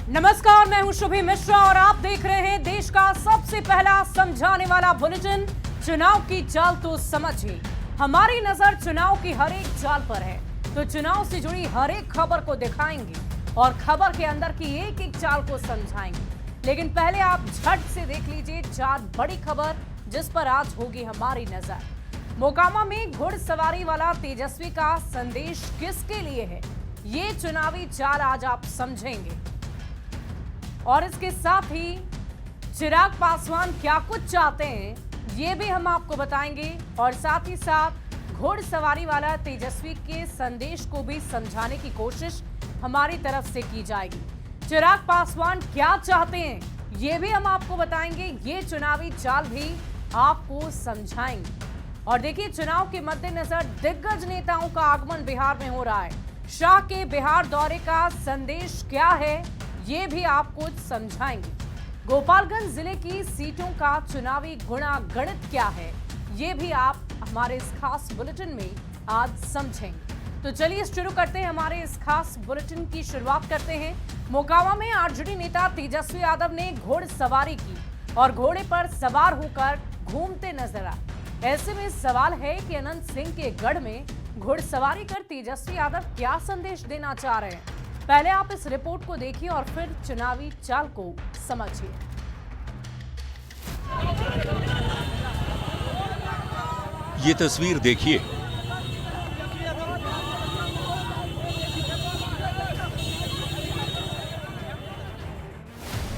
नमस्कार, मैं हूं शुभी मिश्रा और आप देख रहे हैं देश का सबसे पहला समझाने वाला बुलेटिन चुनाव की चाल तो समझिए। हमारी नजर चुनाव की हर एक चाल पर है, तो चुनाव से जुड़ी हर एक खबर को दिखाएंगे और खबर के अंदर की एक एक चाल को समझाएंगे। लेकिन पहले आप झट से देख लीजिए 4 बड़ी खबर जिस पर आज होगी हमारी नजर। मोकामा में घुड़सवारी वाला तेजस्वी का संदेश किसके लिए है, ये चुनावी चाल आज आप समझेंगे। और इसके साथ ही चिराग पासवान क्या कुछ चाहते हैं ये भी हम आपको बताएंगे और साथ ही साथ घुड़सवारी वाला तेजस्वी के संदेश को भी समझाने की कोशिश हमारी तरफ से की जाएगी। चिराग पासवान क्या चाहते हैं ये भी हम आपको बताएंगे, ये चुनावी चाल भी आपको समझाएंगे। और देखिए, चुनाव के मद्देनजर दिग्गज नेताओं का आगमन बिहार में हो रहा है। शाह के बिहार दौरे का संदेश क्या है ये भी आपको समझाएंगे। गोपालगंज जिले की सीटों का चुनावी गुणागणित क्या है ये भी आप हमारे इस खास बुलेटिन में आज समझेंगे। तो चलिए शुरू करते हैं, हमारे इस खास बुलेटिन की शुरुआत करते हैं। मोकामा में आरजेडी नेता तेजस्वी यादव ने घुड़सवारी की और घोड़े पर सवार होकर घूमते नजर आए। ऐसे में सवाल है कि अनंत सिंह के गढ़ में घुड़सवारी कर तेजस्वी यादव क्या संदेश देना चाह रहे हैं। पहले आप इस रिपोर्ट को देखिए और फिर चुनावी चाल को समझिए। ये तस्वीर देखिए,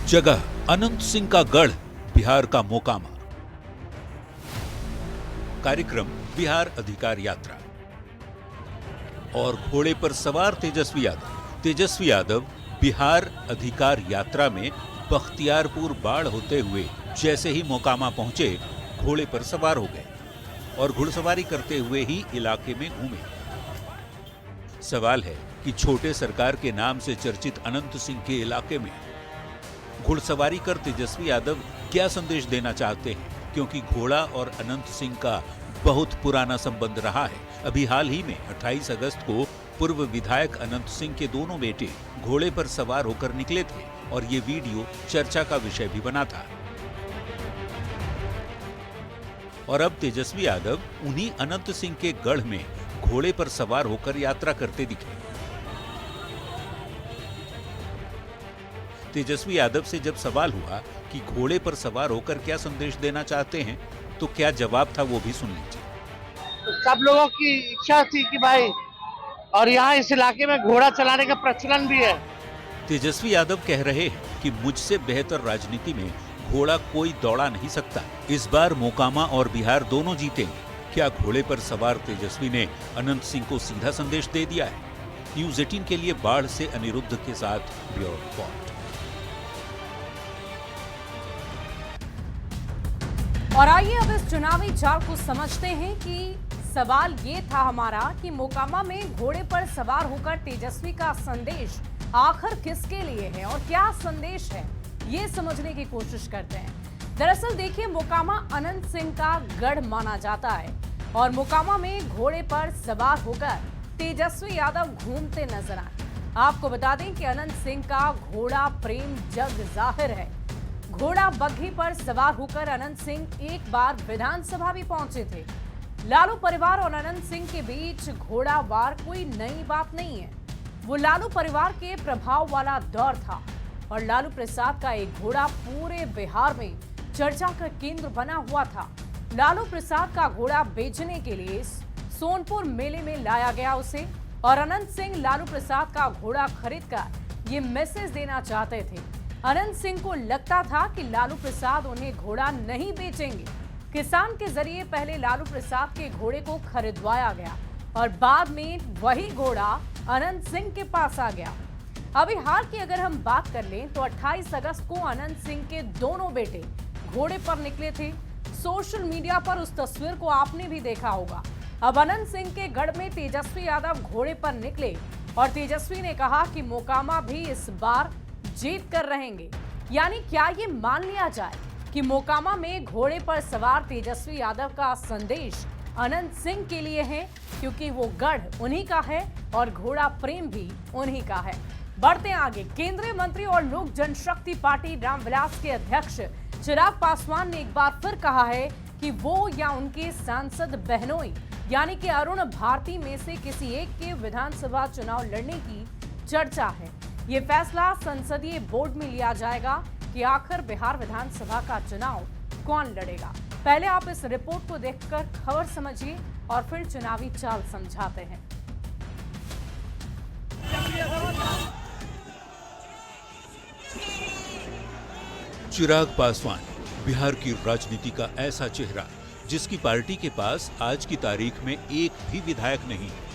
जगह अनंत सिंह का गढ़, बिहार का मोकामा। कार्यक्रम बिहार अधिकार यात्रा और घोड़े पर सवार तेजस्वी यादव। तेजस्वी यादव बिहार अधिकार यात्रा में बख्तियारपुर बाढ़ होते हुए जैसे ही मोकामा पहुंचे, घोड़े पर सवार हो गए और घुड़सवारी करते हुए ही इलाके में घूमे। सवाल है कि छोटे सरकार के नाम से चर्चित अनंत सिंह के इलाके में घुड़सवारी कर तेजस्वी यादव क्या संदेश देना चाहते हैं, क्योंकि घोड़ा और अनंत सिंह का बहुत पुराना संबंध रहा है। अभी हाल ही में 28 अगस्त को पूर्व विधायक अनंत सिंह के दोनों बेटे घोड़े पर सवार होकर निकले थे और ये वीडियो चर्चा का विषय भी बना था। और अब तेजस्वी यादव उन्हीं अनंत सिंह के गढ़ में घोड़े पर सवार होकर यात्रा करते दिखे। तेजस्वी यादव से जब सवाल हुआ कि घोड़े पर सवार होकर क्या संदेश देना चाहते हैं, तो क्या जवाब था वो भी सुन लीजिए। सब लोगों की इच्छा थी कि भाई, और यहाँ इस इलाके में घोड़ा चलाने का प्रचलन भी है। तेजस्वी यादव कह रहे हैं कि मुझसे बेहतर राजनीति में घोड़ा कोई दौड़ा नहीं सकता। इस बार मोकामा और बिहार दोनों जीतेंगे। क्या घोड़े पर सवार तेजस्वी ने अनंत सिंह को सीधा संदेश दे दिया है? न्यूज़ 18 के लिए बाढ़ से अनिरुद्ध के साथ ब्यूरो रिपोर्ट। और आइए अब इस चुनावी चाल को समझते हैं कि सवाल ये था हमारा कि मोकामा में घोड़े पर सवार होकर तेजस्वी का संदेश आखिर किसके लिए है और क्या संदेश है, ये समझने की कोशिश करते हैं। दरअसल देखिए, मोकामा अनंत सिंह का गढ़ माना जाता है और मोकामा में घोड़े पर सवार होकर तेजस्वी यादव घूमते नजर आए। आपको बता दें कि अनंत सिंह का घोड़ा प्रेम जग जाहिर है। घोड़ा बग्घी पर सवार होकर अनंत सिंह एक बार विधानसभा भी पहुंचे थे। लालू परिवार और अनंत सिंह के बीच घोड़ा वार कोई नई बात नहीं है। वो लालू परिवार के प्रभाव वाला दौर था और लालू प्रसाद का एक घोड़ा पूरे बिहार में चर्चा का केंद्र बना हुआ था। लालू प्रसाद का घोड़ा बेचने के लिए सोनपुर मेले में लाया गया उसे, और अनंत सिंह लालू प्रसाद का घोड़ा खरीदकर ये मैसेज देना चाहते थे। अनंत सिंह को लगता था कि लालू प्रसाद उन्हें घोड़ा नहीं बेचेंगे। किसान के जरिए पहले लालू प्रसाद के घोड़े को खरीदवाया गया और बाद में वही घोड़ा अनंत सिंह के पास आ गया। अभी हाल की अगर हम बात कर लें तो 28 अगस्त को अनंत सिंह के दोनों बेटे घोड़े पर निकले थे। सोशल मीडिया पर उस तस्वीर को आपने भी देखा होगा। अब अनंत सिंह के गढ़ में तेजस्वी यादव घोड़े पर निकले और तेजस्वी ने कहा कि मोकामा भी इस बार जीत कर रहेंगे। यानी क्या ये मान लिया जाए कि मोकामा में घोड़े पर सवार तेजस्वी यादव का संदेश अनंत सिंह के लिए है, क्योंकि वो गढ़ उन्हीं का है और घोड़ा प्रेम भी उन्हीं का है। बढ़ते आगे, केंद्रीय मंत्री और लोक जनशक्ति पार्टी रामविलास के अध्यक्ष चिराग पासवान ने एक बार फिर कहा है कि वो या उनके सांसद बहनोई यानी कि अरुण भारती में से किसी एक के विधानसभा चुनाव लड़ने की चर्चा है। ये फैसला संसदीय बोर्ड में लिया जाएगा कि आखिर बिहार विधानसभा का चुनाव कौन लड़ेगा। पहले आप इस रिपोर्ट को देखकर खबर समझिए और फिर चुनावी चाल समझाते हैं। चिराग पासवान बिहार की राजनीति का ऐसा चेहरा जिसकी पार्टी के पास आज की तारीख में एक भी विधायक नहीं है,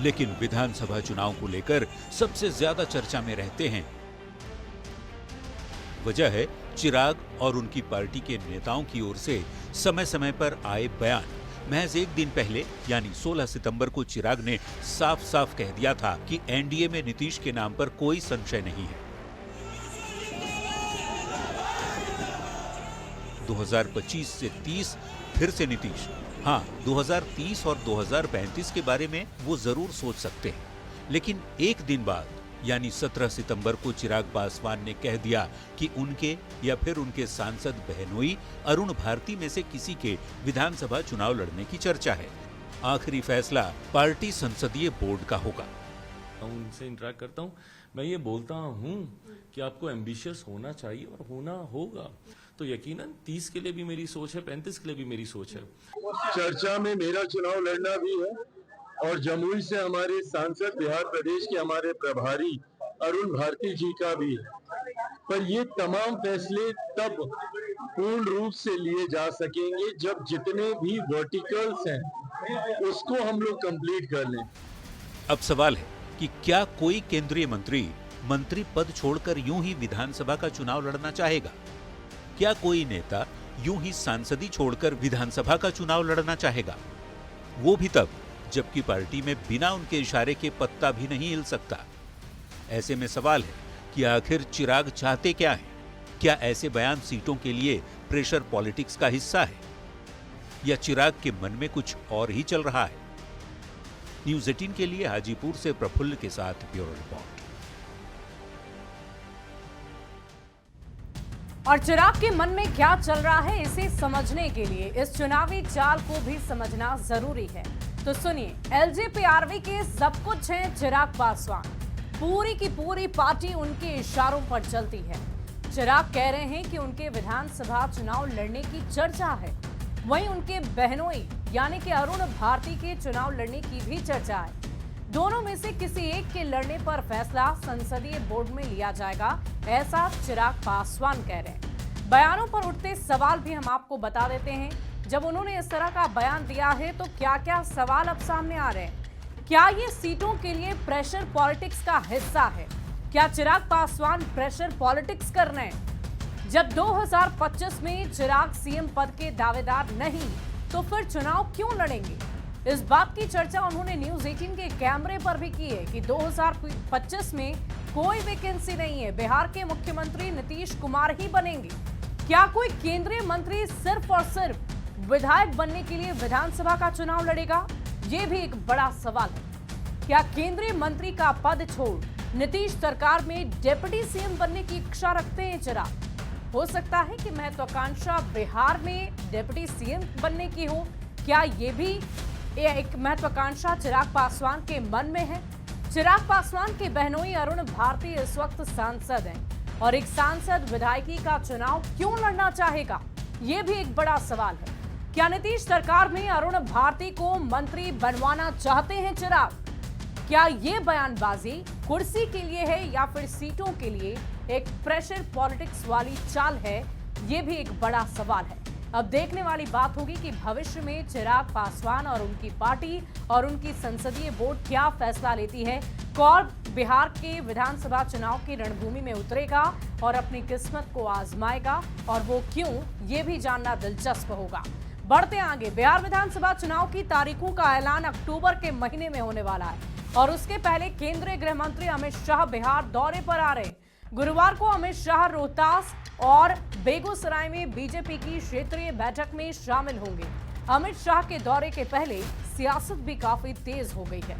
लेकिन विधानसभा चुनाव को लेकर सबसे ज्यादा चर्चा में रहते हैं। वजह है चिराग और उनकी पार्टी के नेताओं की ओर से समय समय पर आए बयान। महज एक दिन पहले यानी 16 सितंबर को चिराग ने साफ साफ कह दिया था कि एनडीए में नीतीश के नाम पर कोई संशय नहीं है। 2025 से 30 फिर से नीतीश। हाँ, 2030 और 2035 के बारे में वो जरूर सोच सकते हैं, लेकिन एक दिन बाद यानी 17 सितंबर को चिराग पासवान ने कह दिया कि उनके या फिर उनके सांसद बहनोई अरुण भारती में से किसी के विधानसभा चुनाव लड़ने की चर्चा है। आखिरी फैसला पार्टी संसदीय बोर्ड का होगा। उनसे इंटरेक्ट करता हूँ, मैं ये बोलता हूँ कि आपको एम्बिशियस होना चाहिए और होना होगा, तो यकीनन 30 के लिए भी मेरी सोच है, 35 के लिए भी मेरी सोच है। चर्चा में मेरा चुनाव लड़ना भी है और जमुई से हमारे सांसद बिहार प्रदेश के हमारे प्रभारी अरुण भारती जी का भी है, पर ये तमाम फैसले तब पूर्ण रूप से लिए जा सकेंगे जब जितने भी वर्टिकल्स हैं उसको हम लोग कंप्लीट कर लें। अब सवाल है कि क्या कोई केंद्रीय मंत्री पद छोड़कर यूं ही विधानसभा का चुनाव लड़ना चाहेगा? क्या कोई नेता यूं ही सांसदी छोड़कर विधानसभा का चुनाव लड़ना चाहेगा? वो भी तब जबकि पार्टी में बिना उनके इशारे के पत्ता भी नहीं हिल सकता। ऐसे में सवाल है कि आखिर चिराग चाहते क्या हैं? क्या ऐसे बयान सीटों के लिए प्रेशर पॉलिटिक्स का हिस्सा है या चिराग के मन में कुछ और ही चल रहा है? न्यूज़ 18 के लिए हाजीपुर से प्रफुल्ल के साथ ब्यूरो रिपोर्ट। और चिराग के मन में क्या चल रहा है, इसे समझने के लिए इस चुनावी चाल को भी समझना जरूरी है। तो सुनिए, एलजेपीआरवी के सब कुछ हैं चिराग पासवान। पूरी की पूरी पार्टी उनके इशारों पर चलती है। चिराग कह रहे हैं कि उनके विधानसभा चुनाव लड़ने की चर्चा है, वहीं उनके बहनोई यानी कि अरुण भारती के चुनाव लड़ने की भी चर्चा है। दोनों में से किसी एक के लड़ने पर फैसला संसदीय बोर्ड में लिया जाएगा, ऐसा चिराग पासवान कह रहे हैं। बयानों पर उठते सवाल भी हम आपको बता देते हैं। जब उन्होंने इस तरह का बयान दिया है तो क्या क्या सवाल अब सामने आ रहे हैं? क्या ये सीटों के लिए प्रेशर पॉलिटिक्स का हिस्सा है? क्या चिराग पासवान प्रेशर पॉलिटिक्स कर रहे हैं? जब 2025 में चिराग सीएम पद के दावेदार नहीं तो फिर चुनाव क्यों लड़ेंगे? इस बात की चर्चा उन्होंने न्यूज़ 18 के कैमरे पर भी की है कि 2025 में कोई वैकेंसी नहीं है, बिहार के मुख्यमंत्री नीतीश कुमार ही बनेंगे। क्या कोई केंद्रीय मंत्री सिर्फ और सिर्फ विधायक बनने के लिए विधानसभा का चुनाव लड़ेगा? ये भी एक बड़ा सवाल है। क्या केंद्रीय मंत्री का पद छोड़ नीतीश सरकार में डिप्टी सीएम बनने की इच्छा रखते हैं चिराग? हो सकता है कि महत्वाकांक्षा बिहार में डिप्टी सीएम बनने की हो। क्या ये भी एक महत्वाकांक्षा चिराग पासवान के मन में है? चिराग पासवान के बहनोई अरुण भारती इस वक्त सांसद हैं और एक सांसद विधायकी का चुनाव क्यों लड़ना चाहेगा? ये भी एक बड़ा सवाल है। क्या नीतीश सरकार में अरुण भारती को मंत्री बनवाना चाहते हैं चिराग? क्या ये बयानबाजी कुर्सी के लिए है या फिर सीटों के लिए एक प्रेशर पॉलिटिक्स वाली चाल है? ये भी एक बड़ा सवाल है। अब देखने वाली बात होगी कि भविष्य में चिराग पासवान और उनकी पार्टी और उनकी संसदीय बोर्ड क्या फैसला लेती है। कौन बिहार के विधानसभा चुनाव की रणभूमि में उतरेगा और अपनी किस्मत को आजमाएगा, और वो क्यों, ये भी जानना दिलचस्प होगा। बढ़ते आगे, बिहार विधानसभा चुनाव की तारीखों का ऐलान अक्टूबर के महीने में होने वाला है और उसके पहले केंद्रीय गृह मंत्री अमित शाह बिहार दौरे पर आ रहे हैं। गुरुवार को अमित शाह रोहतास और बेगूसराय में बीजेपी की क्षेत्रीय बैठक में शामिल होंगे। अमित शाह के दौरे के पहले सियासत भी काफी तेज हो गई है।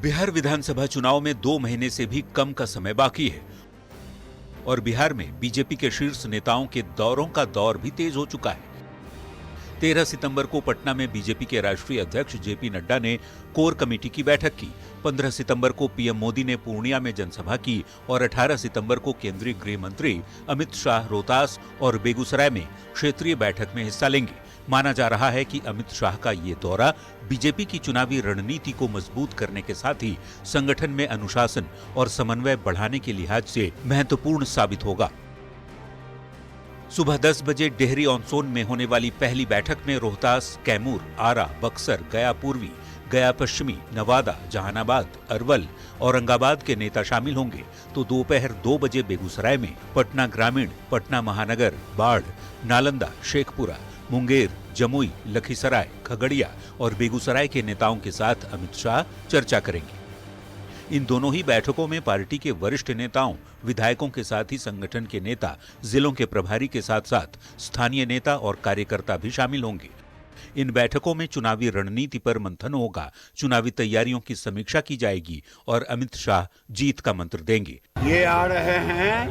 बिहार विधानसभा चुनाव में 2 महीने से भी कम का समय बाकी है और बिहार में बीजेपी के शीर्ष नेताओं के दौरों का दौर भी तेज हो चुका है। 13 सितंबर को पटना में बीजेपी के राष्ट्रीय अध्यक्ष जेपी नड्डा ने कोर कमेटी की बैठक की। 15 सितंबर को पीएम मोदी ने पूर्णिया में जनसभा की और 18 सितंबर को केंद्रीय गृह मंत्री अमित शाह रोहतास और बेगूसराय में क्षेत्रीय बैठक में हिस्सा लेंगे। माना जा रहा है कि अमित शाह का ये दौरा बीजेपी की चुनावी रणनीति को मजबूत करने के साथ ही संगठन में अनुशासन और समन्वय बढ़ाने के लिहाज से महत्वपूर्ण साबित होगा। सुबह 10 बजे डेहरी ऑन सोन में होने वाली पहली बैठक में रोहतास, कैमूर, आरा, बक्सर, गया पूर्वी, गया पश्चिमी, नवादा, जहानाबाद, अरवल, औरंगाबाद के नेता शामिल होंगे तो दोपहर 2 बजे बेगूसराय में पटना ग्रामीण, पटना महानगर, बाढ़, नालंदा, शेखपुरा, मुंगेर, जमुई, लखीसराय, खगड़िया और बेगूसराय के नेताओं के साथ अमित शाह चर्चा करेंगे। इन दोनों ही बैठकों में पार्टी के वरिष्ठ नेताओं, विधायकों के साथ ही संगठन के नेता, जिलों के प्रभारी के साथ साथ स्थानीय नेता और कार्यकर्ता भी शामिल होंगे। इन बैठकों में चुनावी रणनीति पर मंथन होगा, चुनावी तैयारियों की समीक्षा की जाएगी और अमित शाह जीत का मंत्र देंगे। ये आ रहे हैं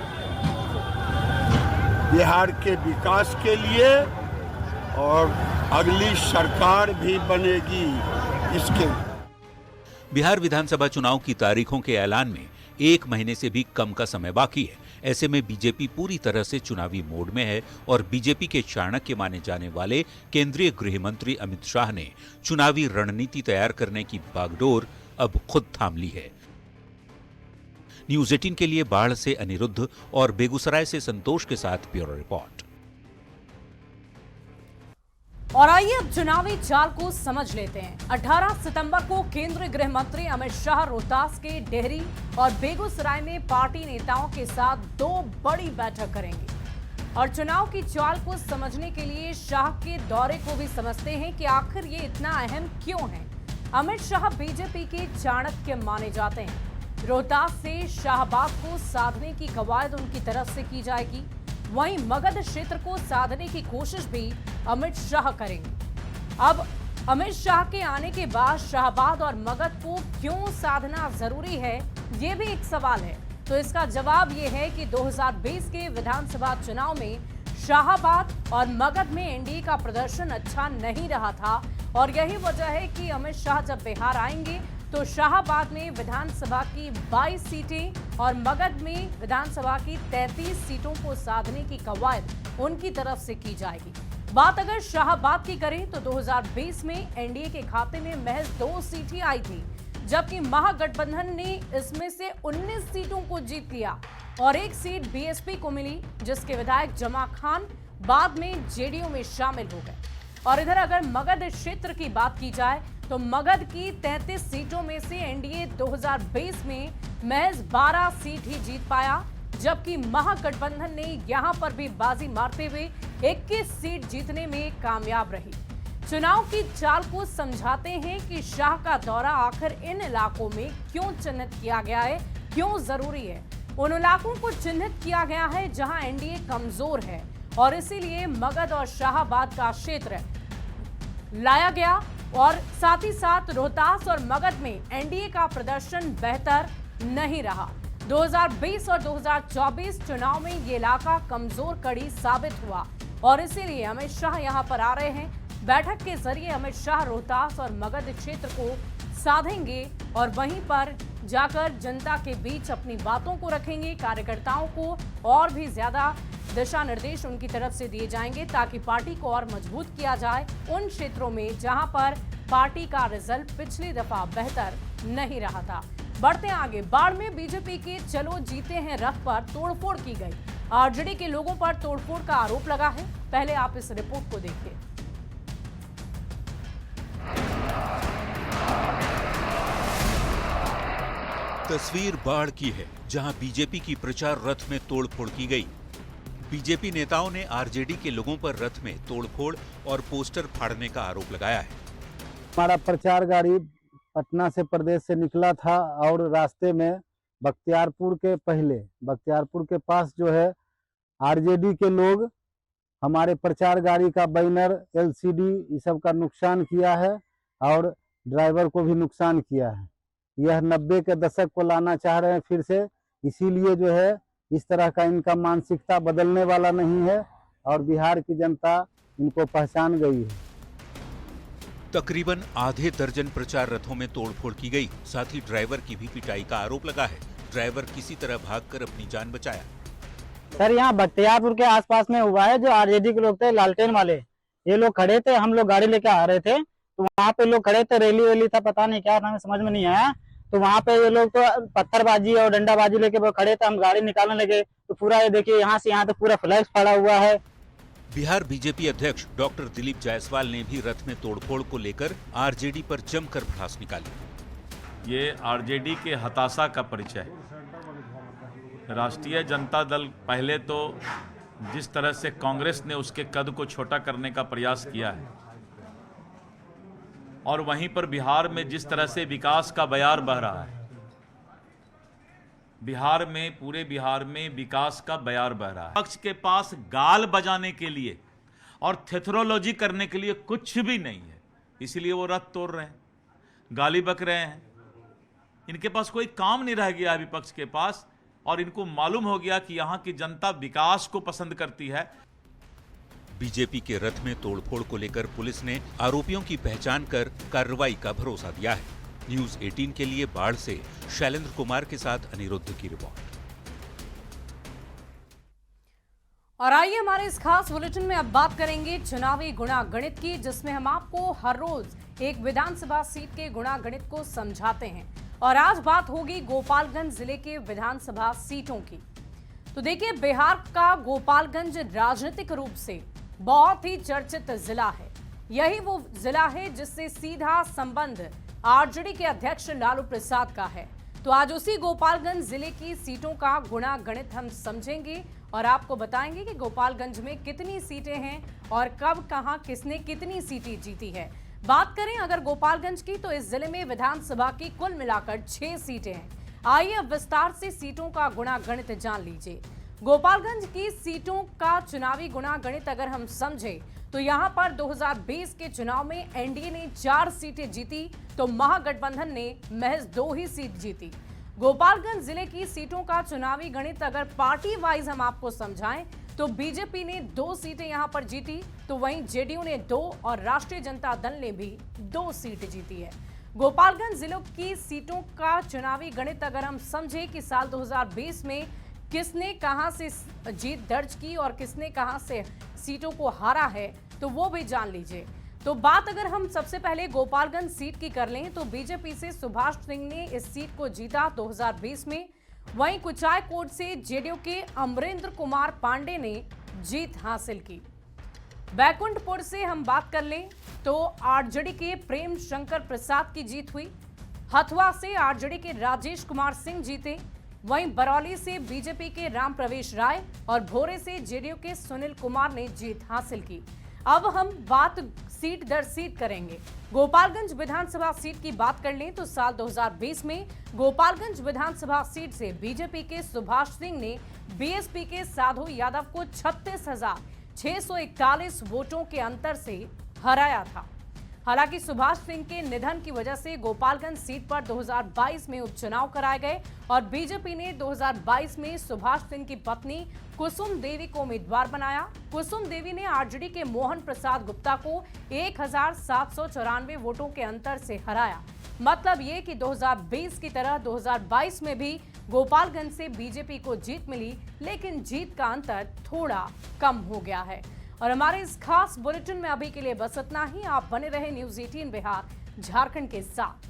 बिहार के विकास के लिए और अगली सरकार भी बनेगी इसके। बिहार विधानसभा चुनाव की तारीखों के ऐलान में 1 महीने से भी कम का समय बाकी है। ऐसे में बीजेपी पूरी तरह से चुनावी मोड में है और बीजेपी के चाणक्य माने जाने वाले केंद्रीय गृह मंत्री अमित शाह ने चुनावी रणनीति तैयार करने की बागडोर अब खुद थाम ली है। न्यूज़ 18 के लिए बाढ़ से अनिरुद्ध और बेगूसराय से संतोष के साथ ब्यूरो रिपोर्ट। और आइए अब चुनावी चाल को समझ लेते हैं। 18 सितंबर को केंद्रीय गृह मंत्री अमित शाह रोहतास के डेहरी और बेगूसराय में पार्टी नेताओं के साथ 2 बड़ी बैठक करेंगे और चुनाव की चाल को समझने के लिए शाह के दौरे को भी समझते हैं कि आखिर ये इतना अहम क्यों है। अमित शाह बीजेपी के चाणक्य माने जाते हैं। रोहतास से शाहबाद को साधने की कवायद उनकी तरफ से की जाएगी। वहीं मगध क्षेत्र को साधने की कोशिश भी अमित शाह करेंगे। अब अमित शाह के आने के बाद शाहबाद और मगध को क्यों साधना जरूरी है, ये भी एक सवाल है। तो इसका जवाब ये है कि 2020 के विधानसभा चुनाव में शाहबाद और मगध में एनडीए का प्रदर्शन अच्छा नहीं रहा था और यही वजह है कि अमित शाह जब बिहार आएंगे तो शाहबाद में विधानसभा की 22 सीटें और मगध में विधानसभा की 33 सीटों को साधने की कवायद उनकी तरफ से की जाएगी। बात अगर शाहबाद की करें तो 2020 में एनडीए के खाते में महज 2 सीटें आई थी, जबकि महागठबंधन ने इसमें से 19 सीटों को जीत लिया और 1 सीट बीएसपी को मिली, जिसके विधायक जमा खान बाद में जेडीयू में शामिल हो गए। और इधर अगर मगध क्षेत्र की बात की जाए तो मगध की 33 सीटों में से एनडीए 2020 में महज 12 सीट ही जीत पाया, जबकि महागठबंधन ने यहां पर भी बाजी मारते हुए 21 सीट जीतने में कामयाब रही। चुनाव की चाल को समझाते हैं कि शाह का दौरा आखिर इन इलाकों में क्यों चिन्हित किया गया है, क्यों जरूरी है। उन इलाकों को चिन्हित किया गया है जहां एनडीए कमजोर है और इसीलिए मगध और शाहबाद का क्षेत्र लाया गया और साथ ही साथ रोहतास और मगध में एनडीए का प्रदर्शन बेहतर नहीं रहा। 2020 और 2024 चुनाव में ये इलाका कमजोर कड़ी साबित हुआ और इसीलिए अमित शाह यहां पर आ रहे हैं। बैठक के जरिए अमित शाह रोहतास और मगध क्षेत्र को साधेंगे और वहीं पर जाकर जनता के बीच अपनी बातों को रखेंगे। कार्यकर्ताओं को और भी ज्यादा दिशा निर्देश उनकी तरफ से दिए जाएंगे ताकि पार्टी को और मजबूत किया जाए उन क्षेत्रों में जहां पर पार्टी का रिजल्ट पिछली दफा बेहतर नहीं रहा था। बढ़ते आगे, बाढ़ में बीजेपी के चलो जीते हैं रथ पर तोड़फोड़ की गई। आरजेडी के लोगों पर तोड़फोड़ का आरोप लगा है। पहले आप इस रिपोर्ट को देखिए। तस्वीर बाढ़ की है, जहां बीजेपी की प्रचार रथ में तोड़फोड़ की गई। बीजेपी नेताओं ने आरजेडी के लोगों पर रथ में तोड़फोड़ और पोस्टर फाड़ने का आरोप लगाया है। हमारा प्रचार गाड़ी पटना से प्रदेश से निकला था और रास्ते में बख्तियारपुर के पास जो है आरजेडी के लोग हमारे प्रचार गाड़ी का बैनर, एलसीडी ये सब का नुकसान किया है और ड्राइवर को भी नुकसान किया है। यह 90 के दशक को लाना चाह रहे हैं फिर से। इसीलिए जो है इस तरह का इनका मानसिकता बदलने वाला नहीं है और बिहार की जनता इनको पहचान गई है। तकरीबन आधे दर्जन प्रचार रथों में तोड़फोड़ की गई। साथ ही ड्राइवर की भी पिटाई का आरोप लगा है। ड्राइवर किसी तरह भागकर अपनी जान बचाया। सर यहाँ बख्तियारपुर के आसपास में हुआ है। जो आरजेडी के लोग थे, लालटेन वाले, ये लोग खड़े थे, हम लोग गाड़ी लेके आ रहे थे, तो वहाँ पे लोग खड़े थे, रैली वैली था, पता नहीं क्या था, हमें समझ में नहीं आया। तो वहाँ पे ये लोग तो पत्थरबाजी और डंडाबाजी लेके वो खड़े थे, हम गाड़ी निकालने लगे तो पूरा ये देखिए यहाँ से यहाँ तक पूरा फ्लैक्स पड़ा हुआ है। बिहार बीजेपी अध्यक्ष डॉक्टर दिलीप जायसवाल ने भी रथ में तोड़फोड़ को लेकर आरजेडी पर जमकर भड़ास निकाली। ये आरजेडी के हताशा का परिचय। राष्ट्रीय जनता दल पहले तो जिस तरह से कांग्रेस ने उसके कद को छोटा करने का प्रयास किया है और वहीं पर बिहार में जिस तरह से विकास का बयार बह रहा है, बिहार में, पूरे बिहार में विकास का बयार बह रहा है। पक्ष के पास गाल बजाने के लिए और थेथरोलॉजी करने के लिए कुछ भी नहीं है, इसलिए वो रथ तोड़ रहे हैं, गाली बक रहे हैं। इनके पास कोई काम नहीं रह गया है विपक्ष के पास, और इनको मालूम हो गया कि यहाँ की जनता विकास को पसंद करती है। बीजेपी के रथ में तोड़फोड़ को लेकर पुलिस ने आरोपियों की पहचान कर कार्रवाई का भरोसा दिया है। न्यूज 18 के लिए बाढ़ से शैलेंद्र कुमार के साथ अनिरुद्ध की रिपोर्ट। और आइए हमारे इस खास बुलेटिन में अब बात करेंगे चुनावी गुणागणित की, जिसमें हम आपको हर रोज एक विधानसभा सीट के गुणागणित को समझाते हैं। और आज बात होगी गोपालगंज जिले के विधानसभा सीटों की। तो देखिए, बिहार का गोपालगंज राजनीतिक रूप से बहुत ही चर्चित जिला है। यही वो जिला है जिससे सीधा संबंध आरजेडी के अध्यक्ष लालू प्रसाद का है। तो आज उसी गोपालगंज जिले की सीटों का गुणागणित हम समझेंगे और आपको बताएंगे कि गोपालगंज में कितनी सीटें हैं और कब कहां किसने कितनी सीटें जीती है। बात करें अगर गोपालगंज की, तो इस जिले में विधानसभा की कुल मिलाकर 6 सीटें हैं। आइए अब विस्तार से सीटों का गुणागणित जान लीजिए। गोपालगंज की सीटों का चुनावी गुणागणित अगर हम समझें तो यहां पर 2020 के चुनाव में एनडीए ने 4 सीटें जीती तो महागठबंधन ने महज 2 ही सीट जीती। गोपालगंज जिले की सीटों का चुनावी गणित अगर पार्टी वाइज हम आपको समझाएं तो बीजेपी ने 2 सीटें यहां पर जीती, तो वहीं जेडीयू ने 2 और राष्ट्रीय जनता दल ने भी 2 सीट जीती है। गोपालगंज जिलों की सीटों का चुनावी गणित अगर हम समझें कि साल 2020 में किसने कहां से जीत दर्ज की और किसने कहां से सीटों को हारा है, तो वो भी जान लीजिए। तो बात अगर हम सबसे पहले गोपालगंज सीट की कर लें तो बीजेपी से सुभाष सिंह ने इस सीट को जीता 2020 में। वहीं कुचायकोट से जेडीयू के अमरेंद्र कुमार पांडे ने जीत हासिल की। बैकुंठपुर से हम बात कर लें तो आरजेडी के प्रेम शंकर प्रसाद की जीत हुई। हथुआ से आरजेडी के राजेश कुमार सिंह जीते। वहीं बरौली से बीजेपी के राम प्रवेश राय और भोरे से जेडीयू के सुनील कुमार ने जीत हासिल की। अब हम बात सीट दर सीट करेंगे। गोपालगंज विधानसभा सीट की बात कर लें तो साल 2020 में गोपालगंज विधानसभा सीट से बीजेपी के सुभाष सिंह ने बीएसपी के साधु यादव को 36,641 वोटों के अंतर से हराया था। हालांकि सुभाष सिंह के निधन की वजह से गोपालगंज सीट पर 2022 में उपचुनाव कराए गए और बीजेपी ने 2022 में सुभाष सिंह की पत्नी कुसुम देवी को उम्मीदवार बनाया। कुसुम देवी ने आरजेडी के मोहन प्रसाद गुप्ता को 1,794 वोटों के अंतर से हराया। मतलब ये कि 2020 की तरह 2022 में भी गोपालगंज से बीजेपी को जीत मिली, लेकिन जीत का अंतर थोड़ा कम हो गया है। और हमारे इस खास बुलेटिन में अभी के लिए बस इतना ही। आप बने रहे न्यूज़ 18 बिहार झारखंड के साथ।